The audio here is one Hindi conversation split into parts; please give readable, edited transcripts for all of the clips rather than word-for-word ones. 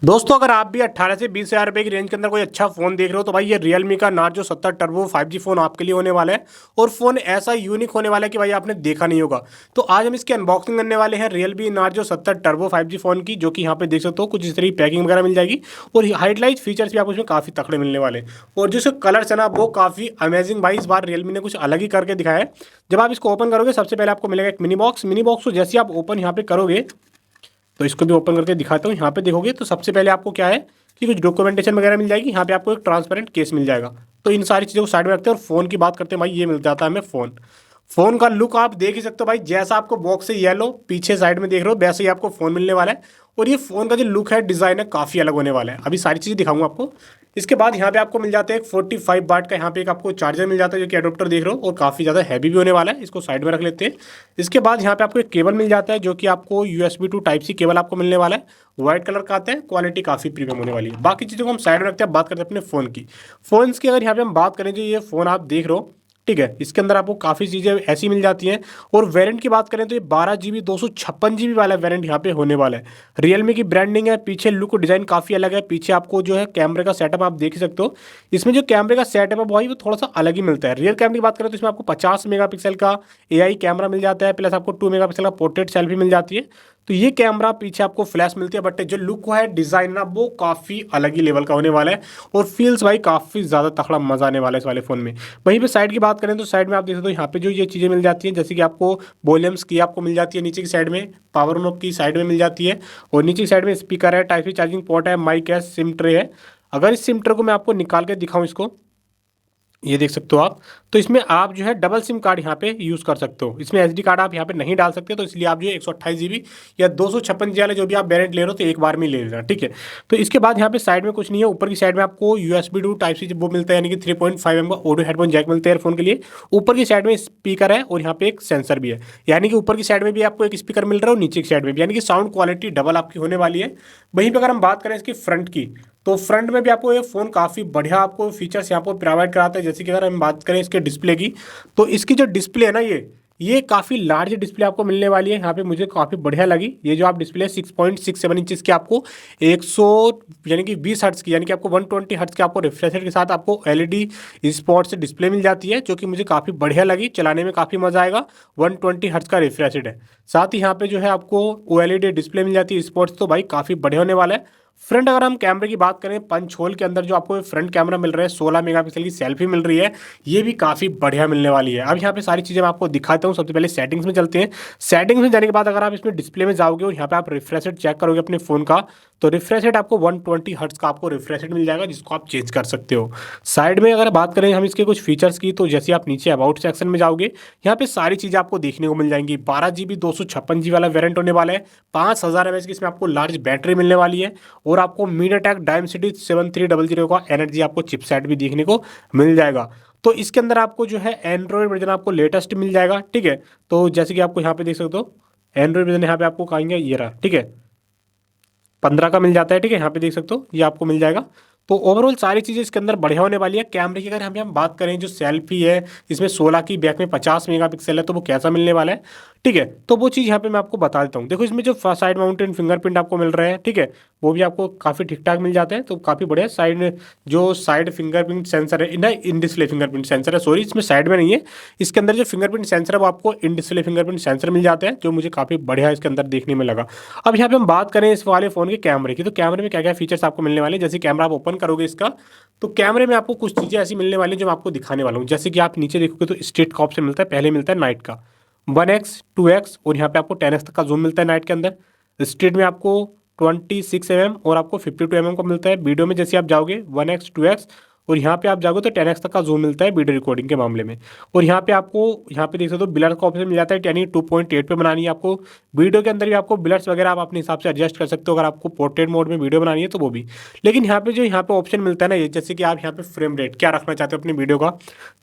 दोस्तों अगर आप भी 18 से 20 हज़ार रुपए की रेंज के अंदर कोई अच्छा फ़ोन देख रहे हो तो भाई ये Realme का नार्जो 70 टर्बो 5G फ़ोन आपके लिए होने वाला है। और फ़ोन ऐसा यूनिक होने वाला है कि भाई आपने देखा नहीं होगा। तो आज हम इसकी अनबॉक्सिंग करने वाले हैं Realme Narzo 70 turbo 5G phone की, जो कि यहाँ पे देख सकते हो कुछ इस तरह की पैकिंग वगैरह मिल जाएगी। और हाईलाइट फीचर्स भी आपको इसमें काफ़ी तगड़े मिलने वाले हैं। और जो इसके कलर्स है ना वो काफ़ी अमेजिंग भाई, इस बार Realme ने कुछ अलग ही करके दिखाया है। जब आप इसको ओपन करोगे सबसे पहले आपको मिलेगा एक मिनी बॉक्स को जैसे आप ओपन यहाँ पे करोगे तो इसको भी ओपन करके दिखाता हूँ। यहाँ पे देखोगे तो सबसे पहले आपको क्या है कि कुछ डॉक्यूमेंटेशन वगैरह मिल जाएगी। यहाँ पे आपको एक ट्रांसपेरेंट केस मिल जाएगा। तो इन सारी चीज़ों को साइड में रखते हैं और फ़ोन की बात करते हैं भाई, ये मिल जाता है हमें फ़ोन का लुक आप देख ही सकते हो भाई। जैसा आपको बॉक्स से येलो पीछे साइड में देख रहे हो वैसे ही आपको फ़ोन मिलने वाला है। और ये फ़ोन का जो लुक है, डिज़ाइन है, काफ़ी अलग होने वाला है। अभी सारी चीज़ें दिखाऊंगा आपको। इसके बाद यहाँ पे आपको मिल जाता है एक 45 वाट का यहाँ पे एक आपको चार्जर मिल जाता है, जो कि एडोप्टर देख रहे हो, और काफ़ी ज़्यादा हैवी भी होने वाला है। इसको साइड में रख लेते हैं। इसके बाद यहाँ पे आपको एक केबल मिल जाता है, जो कि आपको USB to type C cable आपको मिलने वाला है। व्हाइट कलर का आता है, क्वालिटी काफ़ी प्रीमियम होने वाली है। बाकी चीज़ों को हम साइड में रखते हैं, बात करते हैं अपने फ़ोन की। फ़ोन्स की अगर यहाँ पे हम बात करें, जो ये फ़ोन आप देख रहे हो, ठीक है, इसके अंदर आपको काफ़ी चीज़ें ऐसी मिल जाती हैं। और वेरिएंट की बात करें तो ये 12 GB 256 GB वाला वेरिएंट यहाँ पे होने वाला है। रियलमी की ब्रांडिंग है, पीछे लुक डिज़ाइन काफ़ी अलग है। पीछे आपको जो है कैमरे का सेटअप आप देख सकते हो। इसमें जो कैमरे का सेटअप है भाई वो थोड़ा सा अलग ही मिलता है। रियर कैमरे की बात करें तो इसमें आपको 50 मेगापिक्सल का AI कैमरा मिल जाता है, प्लस आपको 2 मेगापिक्सल का पोर्ट्रेट सेल्फी मिल जाती है। तो ये कैमरा पीछे आपको फ्लैश मिलती है, बट जो लुक है, डिज़ाइन ना, वो काफ़ी अलग ही लेवल का होने वाला है। और फील्स भाई काफ़ी ज़्यादा तगड़ा मज़ा आने वाला है इस वाले फ़ोन में। वहीं पे साइड की बात करें तो साइड में आप देख सकते हो यहाँ पे जो ये चीज़ें मिल जाती हैं, जैसे कि आपको वॉल्यूम्स की आपको मिल जाती है नीचे की साइड में, पावर नॉब की साइड में मिल जाती है। और नीचे की साइड में स्पीकर है, टाइप सी चार्जिंग पोर्ट है, माइक है, सिम ट्रे है। अगर इस सिम ट्रे को मैं आपको निकाल के दिखाऊं, इसको ये देख सकते हो आप, तो इसमें आप जो है डबल सिम कार्ड यहाँ पे यूज़ कर सकते हो। इसमें SD कार्ड आप यहाँ पे नहीं डाल सकते, तो इसलिए आप जो है 128 GB या 256 GB वाले जो भी आप वेरिएंट ले रहे हो तो एक बार में ले लेना, ठीक है। तो इसके बाद यहाँ पे साइड में कुछ नहीं है। ऊपर की साइड में आपको USB टू टाइप सी वो मिलता है, यानी कि 3.5 mm का ऑडियो हेडफोन जैक मिलता है ईयरफोन के लिए। ऊपर की साइड में स्पीकर है और यहाँ पे एक सेंसर भी है, यानी कि ऊपर की साइड में भी आपको एक स्पीकर मिल रहा है और नीचे की साइड में भी, यानी कि साउंड क्वालिटी डबल आपकी होने वाली है। वहीं पर अगर हम बात करें इसकी फ्रंट की, तो फ्रंट में भी आपको ये फ़ोन काफ़ी बढ़िया आपको फीचर्स यहाँ पर प्रोवाइड कराता है। जैसे कि अगर हम बात करें इसके डिस्प्ले की, तो इसकी जो डिस्प्ले है ना, ये काफ़ी लार्ज डिस्प्ले आपको मिलने वाली है। यहाँ पे मुझे काफ़ी बढ़िया लगी ये जो आप डिस्प्ले 6.67 इंचज़ की आपको 100 यानी कि 20 हर्ट्ज़ की, यानी कि आपको 120 हर्ट्ज़ के आपको रिफ्रेश रेट के साथ आपको LED स्पॉट्स डिस्प्ले मिल जाती है, जो कि मुझे काफ़ी बढ़िया लगी। चलाने में काफ़ी मज़ा आएगा। 120 हर्ट्ज़ का रिफ्रेश रेट है। साथ ही यहाँ पे जो है आपको OLED डिस्प्ले मिल जाती है स्पॉट्स, तो भाई काफ़ी बढ़िया होने वाला है। फ्रंट अगर हम कैमरे की बात करें, पंच होल के अंदर जो आपको फ्रंट कैमरा मिल रहा है, 16 मेगापिक्सल की सेल्फी मिल रही है, ये भी काफ़ी बढ़िया मिलने वाली है। अब यहाँ पे सारी चीज़ें मैं आपको दिखाता हूँ। सबसे पहले सेटिंग्स में चलते हैं। सेटिंग्स में जाने के बाद अगर आप इसमें डिस्प्ले में जाओगे और यहाँ पे आप रिफ्रेश रेट चेक करोगे अपने फ़ोन का, तो रिफ्रेश रेट आपको 120 हर्ट्ज़ का आपको रिफ्रेश रेट मिल जाएगा, जिसको आप चेंज कर सकते हो। साइड में अगर बात करें हम इसके कुछ फीचर्स की, तो जैसे आप नीचे अबाउट सेक्शन में जाओगे, यहाँ पे सारी चीज़ें आपको देखने को मिल जाएंगी। 12 GB 256 GB वाला वेरिएंट होने वाला है। 5000 mAh की इसमें आपको लार्ज बैटरी मिलने वाली है। और आपको मीडियाटेक डायमेंसिटी 7300 का एनर्जी आपको चिपसेट भी देखने को मिल जाएगा। तो इसके अंदर आपको जो है एंड्रॉयड वर्जन आपको लेटेस्ट मिल जाएगा, ठीक है। तो जैसे कि आपको यहाँ पे देख सकते हो एंड्रॉयड वर्जन यहाँ पे आपको कहेंगे ये रहा, ठीक है, 15 का मिल जाता है, ठीक है। यहाँ पे देख सकते हो ये आपको मिल जाएगा। तो ओवरऑल सारी चीज़ें इसके अंदर बढ़िया होने वाली है। कैमरे की अगर हम बात करें, जो सेल्फी है इसमें 16 की, बैक में 50 मेगापिक्सल है, तो वो कैसा मिलने वाला है, ठीक है। तो वो चीज़ यहाँ पे मैं आपको बता देता हूँ। देखो इसमें जो साइड माउंटेड फिंगरप्रिंट आपको मिल रहे हैं, ठीक है, वो भी आपको काफ़ी ठीक ठाक मिल जाते हैं। तो काफ़ी बढ़िया साइड फिंगरप्रिंट सेंसर है ना, इन डिस्प्ले फिंगरप्रिंट सेंसर है, सॉरी इसमें साइड में नहीं है। इसके अंदर जो फिंगरप्रिंट सेंसर है वो आपको इन डिस्प्ले फिंगरप्रिंट सेंसर मिल जाते हैं, जो मुझे काफ़ी बढ़िया इसके अंदर देखने में लगा। अब यहाँ पे हम बात करें इस वाले फ़ोन के कैमरे की, तो कैमरे में क्या क्या फीचर्स आपको मिलने वाले हैं। जैसे कैमरा आप ओपन करोगे इसका, तो कैमरे में आपको कुछ चीज़ें ऐसी मिलने वाली हैं जो मैं आपको दिखाने वाला हूँ। जैसे कि आप नीचे देखोगे तो स्ट्रेट का ऑप्शन मिलता है, पहले मिलता है नाइट का 1x 2x, और यहाँ पे आपको 10x तक का जूम मिलता है नाइट के अंदर। स्ट्रेट में आपको 26 mm और आपको 52 mm का मिलता है। वीडियो में जैसे आप जाओगे 1x 2x, और यहाँ पे आप जाओगे तो 10x तक का जूम मिलता है वीडियो रिकॉर्डिंग के मामले में। और यहाँ पे आपको यहाँ पे देख सकते हो ब्लर का ऑप्शन मिल जाता है, यानी 2.8 पे बनानी है आपको। वीडियो के अंदर भी आपको ब्लर्स वगैरह आप अपने हिसाब से एडजस्ट कर सकते हो, अगर आपको पोर्ट्रेट मोड में वीडियो बनानी है तो वो भी। लेकिन यहाँ पे जो यहाँ पे ऑप्शन मिलता है ना, ये जैसे कि आप यहाँ पे फ्रेम रेट क्या रखना चाहते हो अपनी वीडियो का।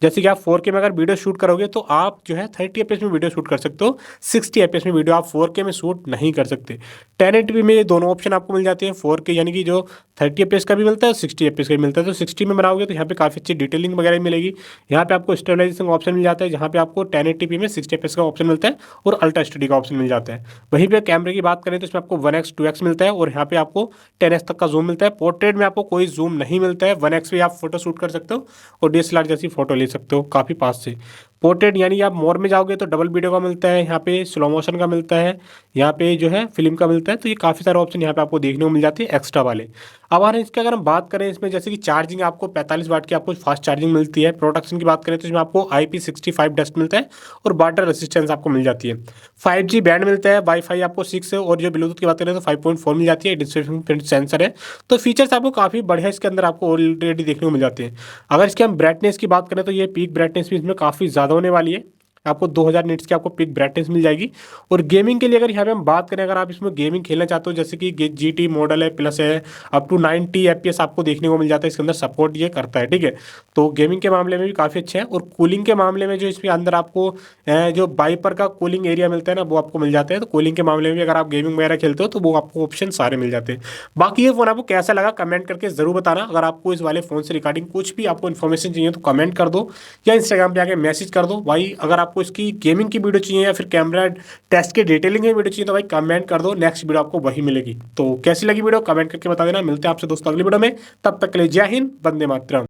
जैसे कि आप 4K में अगर वीडियो शूट करोगे तो आप जो है 30 FPS में वीडियो शूट कर सकते हो, 60 FPS में वीडियो आप 4K में शूट नहीं कर सकते। 1080p में ये दोनों ऑप्शन आपको मिल जाते हैं। 4K यानी कि जो 30 FPS का भी मिलता है, 60 FPS का भी मिलता है। तो 60 में बनाओगे जाओगे तो यहाँ पे काफ़ी अच्छी डिटेलिंग वगैरह मिलेगी। यहाँ पे आपको स्टेबलाइजेशन का ऑप्शन मिल जाता है, जहाँ पे आपको 1080p में 60 fps का ऑप्शन मिलता है और अल्ट्रा स्टडी का ऑप्शन मिल जाता है। वहीं पे कैमरे की बात करें तो इसमें आपको 1x 2x मिलता है और यहाँ पे आपको 10x तक का जूम मिलता है। पोर्ट्रेट में आपको कोई जूम नहीं मिलता है, 1x पे आप फोटो शूट कर सकते हो और DSLR जैसी फोटो ले सकते हो काफ़ी पास से। पोर्ट्रेट यानी आप मोर में जाओगे तो डबल वीडियो का मिलता है, यहाँ पे स्लो मोशन का मिलता है, यहाँ पे जो है फिल्म का मिलता है। तो ये काफ़ी सारे ऑप्शन यहाँ पे आपको देखने को मिल जाते हैं एक्स्ट्रा वाले। अब आ रहे हैं इसके, अगर हम बात करें इसमें जैसे कि चार्जिंग आपको 45 वाट की आपको फास्ट चार्जिंग मिलती है। प्रोटेक्शन की बात करें तो इसमें आपको IP65 डस्ट मिलता है और वाटर रेसिस्टेंस आपको मिल जाती है। 5G बैंड मिलता है, वाईफाई आपको 6 और जो ब्लूटूथ की बात करें तो 5.4 मिल जाती है। डिस्प्ले सेंसर है, तो फीचर्स आपको काफ़ी बढ़िया इसके अंदर आपको ऑलरेडी देखने को मिल जाते हैं। अगर इसके हम ब्राइटनेस की बात करें तो ये पीक ब्राइटनेस भी इसमें काफ़ी ज़्यादा होने वाली है। आपको 2000 निट्स की आपको पिक ब्राइटनेस मिल जाएगी। और गेमिंग के लिए अगर यहाँ पे हम बात करें, अगर आप इसमें गेमिंग खेलना चाहते हो जैसे कि GT मॉडल है प्लस है, अप टू 90 FPS आपको देखने को मिल जाता है, इसके अंदर सपोर्ट ये करता है, ठीक है। तो गेमिंग के मामले में भी काफ़ी अच्छा है। और कूलिंग के मामले में जो इसके अंदर आपको जो वाइपर का कूलिंग एरिया मिलता है ना, वो आपको मिल जाता है। तो कूलिंग के मामले में भी अगर आप गेमिंग वगैरह खेलते हो तो वो आपको ऑप्शन सारे मिल जाते हैं। बाकी ये फ़ोन आपको कैसा लगा कमेंट करके ज़रूर बताना। अगर आपको इस वाले फ़ोन से रिगार्डिंग कुछ भी आपको इन्फॉर्मेशन चाहिए तो कमेंट कर दो या इंस्टाग्राम पे आके मैसेज कर दो भाई। अगर आपको इसकी गेमिंग की वीडियो चाहिए या फिर कैमरा टेस्ट के डिटेलिंग की वीडियो चाहिए तो भाई कमेंट कर दो, नेक्स्ट वीडियो आपको वही मिलेगी। तो कैसी लगी वीडियो कमेंट करके बता देना। मिलते हैं आपसे दोस्तों अगली वीडियो में, तब तक के लिए जय हिंद, वंदे मातरम।